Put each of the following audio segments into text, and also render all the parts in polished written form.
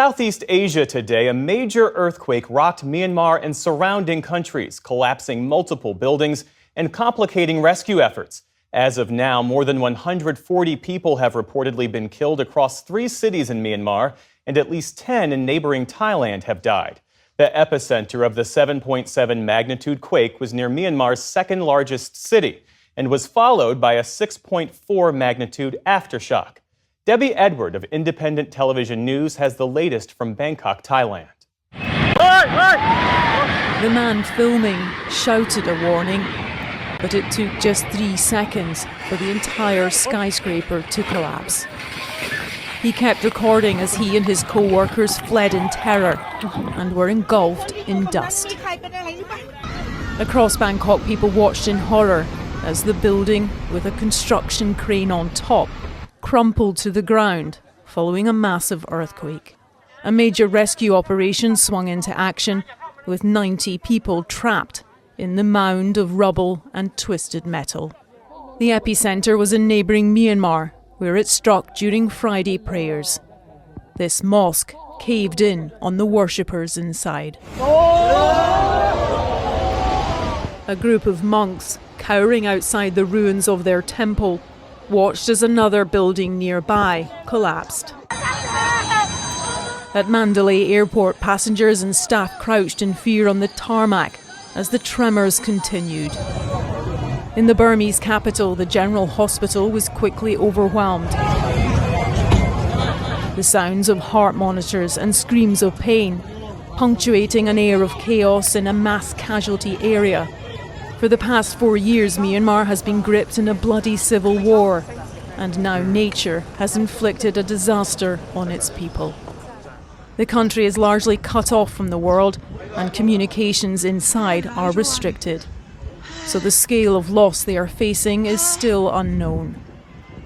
Southeast Asia today, a major earthquake rocked Myanmar and surrounding countries, collapsing multiple buildings and complicating rescue efforts. As of now, more than 140 people have reportedly been killed across 3 cities in Myanmar, and at least 10 in neighboring Thailand have died. The epicenter of the 7.7 magnitude quake was near Myanmar's second largest city and was followed by a 6.4 magnitude aftershock. Debbie Edward of Independent Television News has the latest from Bangkok, Thailand. The man filming shouted a warning, but it took just 3 seconds for the entire skyscraper to collapse. He kept recording as he and his co-workers fled in terror and were engulfed in dust. Across Bangkok, people watched in horror as the building, with a construction crane on top, crumpled to the ground following a massive earthquake. A major rescue operation swung into action, with 90 people trapped in the mound of rubble and twisted metal. The epicenter was in neighbouring Myanmar, where it struck during Friday prayers. This mosque caved in on the worshippers inside. A group of monks, cowering outside the ruins of their temple, watched as another building nearby collapsed. At Mandalay Airport, passengers and staff crouched in fear on the tarmac as the tremors continued. In the Burmese capital, the General Hospital was quickly overwhelmed. The sounds of heart monitors and screams of pain, punctuating an air of chaos in a mass casualty area. For the past 4 years, Myanmar has been gripped in a bloody civil war, and now nature has inflicted a disaster on its people. The country is largely cut off from the world, and communications inside are restricted. So the scale of loss they are facing is still unknown.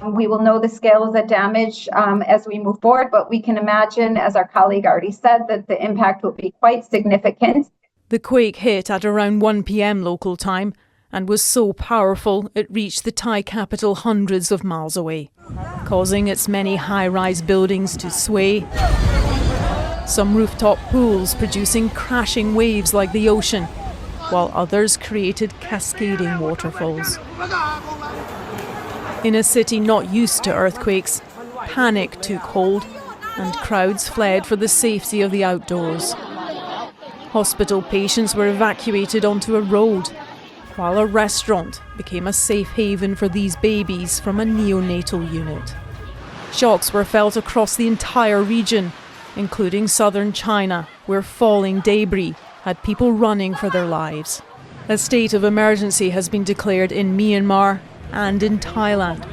We will know the scale of the damage as we move forward, but we can imagine, as our colleague already said, that the impact will be quite significant. The quake hit at around 1 p.m. local time and was so powerful it reached the Thai capital hundreds of miles away, causing its many high-rise buildings to sway, some rooftop pools producing crashing waves like the ocean, while others created cascading waterfalls. In a city not used to earthquakes, panic took hold and crowds fled for the safety of the outdoors. Hospital patients were evacuated onto a road, while a restaurant became a safe haven for these babies from a neonatal unit. Shocks were felt across the entire region, including southern China, where falling debris had people running for their lives. A state of emergency has been declared in Myanmar and in Thailand,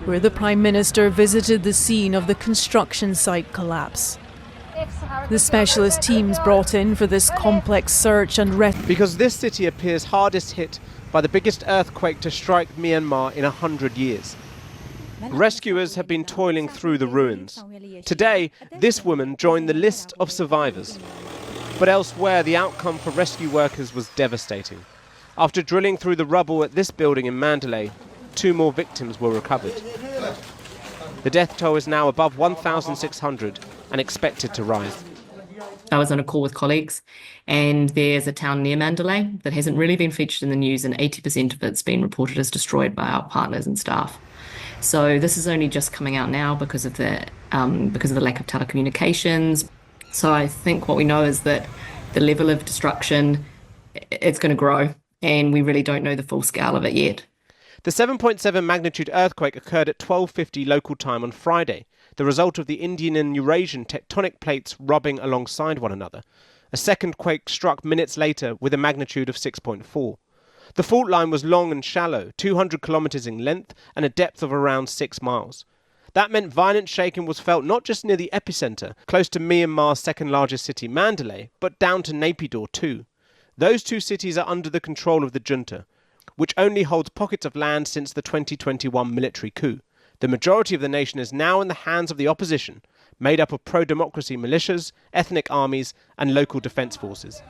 where the Prime Minister visited the scene of the construction site collapse. The specialist teams brought in for this complex search and rescue. Because this city appears hardest hit by the biggest earthquake to strike Myanmar in 100 years. Rescuers have been toiling through the ruins. Today, this woman joined the list of survivors. But elsewhere, the outcome for rescue workers was devastating. After drilling through the rubble at this building in Mandalay, 2 more victims were recovered. The death toll is now above 1,600 and expected to rise. I was on a call with colleagues, and there's a town near Mandalay that hasn't really been featured in the news, and 80% of it's been reported as destroyed by our partners and staff. So this is only just coming out now because of the lack of telecommunications. So I think what we know is that the level of destruction, it's going to grow, and we really don't know the full scale of it yet. The 7.7 magnitude earthquake occurred at 12:50 local time on Friday, the result of the Indian and Eurasian tectonic plates rubbing alongside one another. A second quake struck minutes later with a magnitude of 6.4. The fault line was long and shallow, 200 kilometres in length and a depth of around 6 miles. That meant violent shaking was felt not just near the epicenter, close to Myanmar's second largest city, Mandalay, but down to Naypyidaw too. Those 2 cities are under the control of the junta, which only holds pockets of land since the 2021 military coup. The majority of the nation is now in the hands of the opposition, made up of pro-democracy militias, ethnic armies and local defence forces.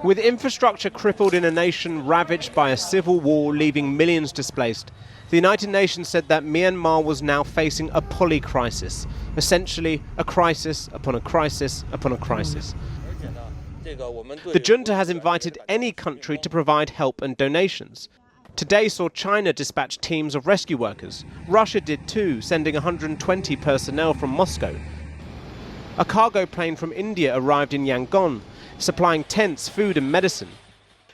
With infrastructure crippled in a nation ravaged by a civil war leaving millions displaced, the United Nations said that Myanmar was now facing a polycrisis, essentially a crisis upon a crisis upon a crisis. The junta has invited any country to provide help and donations. Today saw China dispatch teams of rescue workers. Russia did too, sending 120 personnel from Moscow. A cargo plane from India arrived in Yangon, supplying tents, food and medicine.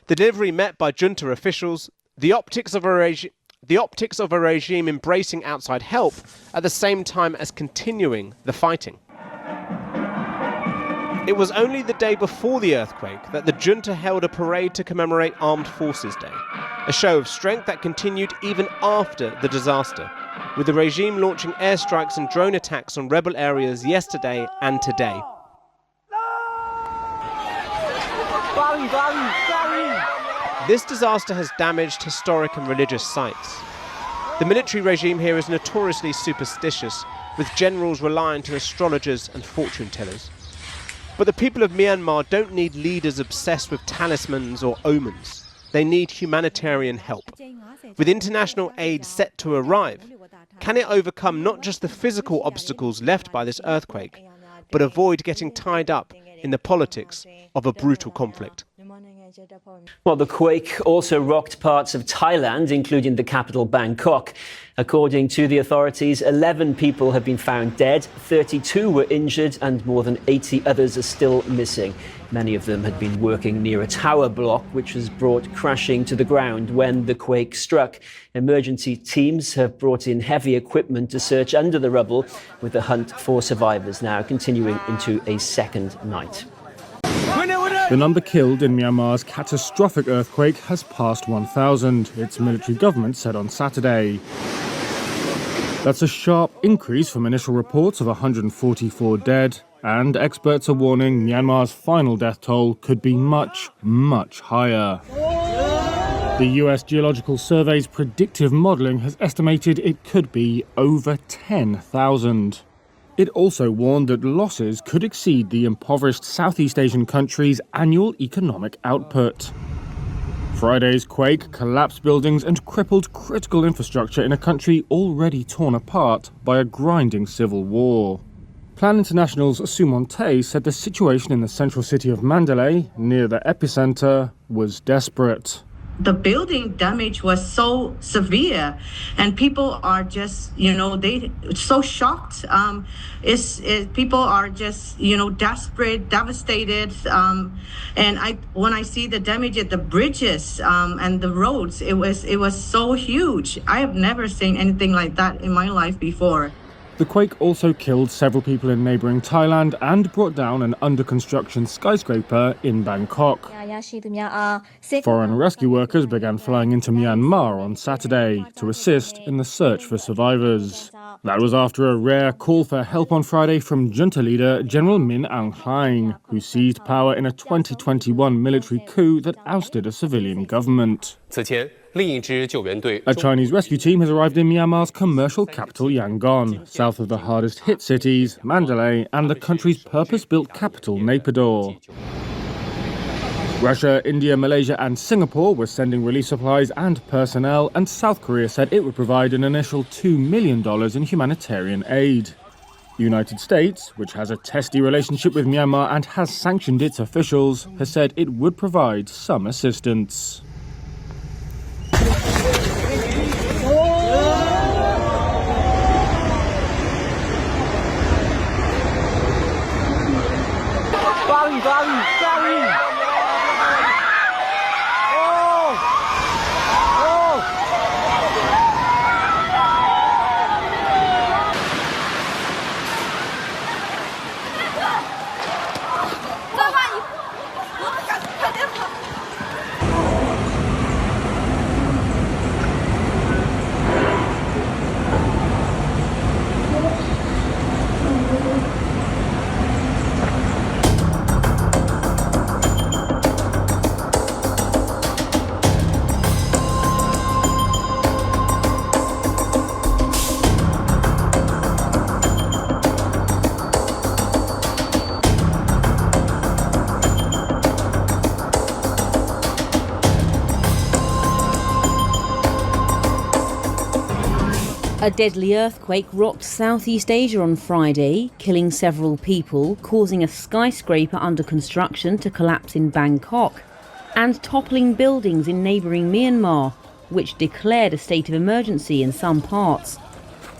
The delivery met by junta officials, the optics of a regime embracing outside help at the same time as continuing the fighting. It was only the day before the earthquake that the junta held a parade to commemorate Armed Forces Day, a show of strength that continued even after the disaster, with the regime launching airstrikes and drone attacks on rebel areas yesterday and today. This disaster has damaged historic and religious sites. The military regime here is notoriously superstitious, with generals reliant on astrologers and fortune tellers. But the people of Myanmar don't need leaders obsessed with talismans or omens. They need humanitarian help. With international aid set to arrive, can it overcome not just the physical obstacles left by this earthquake, but avoid getting tied up in the politics of a brutal conflict? Well, the quake also rocked parts of Thailand, including the capital Bangkok. According to the authorities, 11 people have been found dead, 32 were injured, and more than 80 others are still missing. Many of them had been working near a tower block, which was brought crashing to the ground when the quake struck. Emergency teams have brought in heavy equipment to search under the rubble, with the hunt for survivors now continuing into a second night. The number killed in Myanmar's catastrophic earthquake has passed 1,000, its military government said on Saturday. That's a sharp increase from initial reports of 144 dead, and experts are warning Myanmar's final death toll could be much, much higher. The US Geological Survey's predictive modelling has estimated it could be over 10,000. It also warned that losses could exceed the impoverished Southeast Asian country's annual economic output. Friday's quake collapsed buildings and crippled critical infrastructure in a country already torn apart by a grinding civil war. Plan International's Sumon Tay said the situation in the central city of Mandalay, near the epicenter, was desperate. The building damage was so severe, and people are just, they so shocked. People are just, desperate, devastated. And when I see the damage at the bridges and the roads, it was so huge. I have never seen anything like that in my life before. The quake also killed several people in neighbouring Thailand and brought down an under-construction skyscraper in Bangkok. Foreign rescue workers began flying into Myanmar on Saturday to assist in the search for survivors. That was after a rare call for help on Friday from junta leader General Min Aung Hlaing, who seized power in a 2021 military coup that ousted a civilian government. A Chinese rescue team has arrived in Myanmar's commercial capital Yangon, south of the hardest hit cities, Mandalay, and the country's purpose-built capital, Naypyidaw. Russia, India, Malaysia and Singapore were sending relief supplies and personnel, and South Korea said it would provide an initial $2 million in humanitarian aid. The United States, which has a testy relationship with Myanmar and has sanctioned its officials, has said it would provide some assistance. A deadly earthquake rocked Southeast Asia on Friday, killing several people, causing a skyscraper under construction to collapse in Bangkok, and toppling buildings in neighbouring Myanmar, which declared a state of emergency in some parts.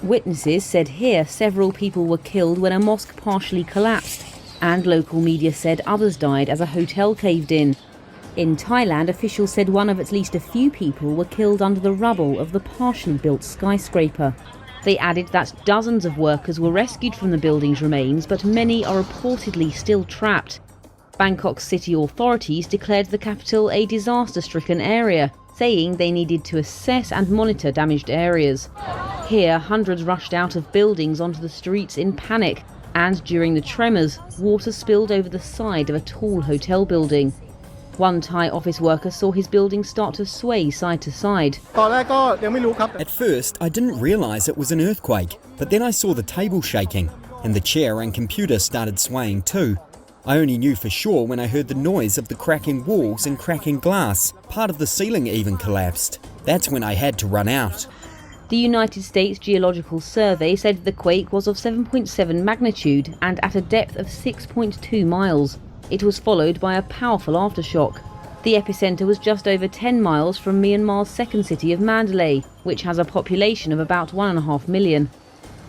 Witnesses said here several people were killed when a mosque partially collapsed, and local media said others died as a hotel caved in. In Thailand, officials said one of at least a few people were killed under the rubble of the partially built skyscraper. They added that dozens of workers were rescued from the building's remains, but many are reportedly still trapped. Bangkok's city authorities declared the capital a disaster-stricken area, saying they needed to assess and monitor damaged areas. Here, hundreds rushed out of buildings onto the streets in panic, and during the tremors, water spilled over the side of a tall hotel building. One Thai office worker saw his building start to sway side to side. At first, I didn't realise it was an earthquake, but then I saw the table shaking, and the chair and computer started swaying too. I only knew for sure when I heard the noise of the cracking walls and cracking glass. Part of the ceiling even collapsed. That's when I had to run out. The United States Geological Survey said the quake was of 7.7 magnitude and at a depth of 6.2 miles. It was followed by a powerful aftershock. The epicentre was just over 10 miles from Myanmar's second city of Mandalay, which has a population of about 1.5 million.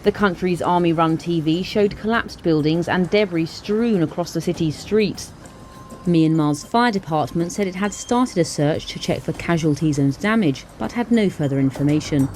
The country's army-run TV showed collapsed buildings and debris strewn across the city's streets. Myanmar's fire department said it had started a search to check for casualties and damage, but had no further information.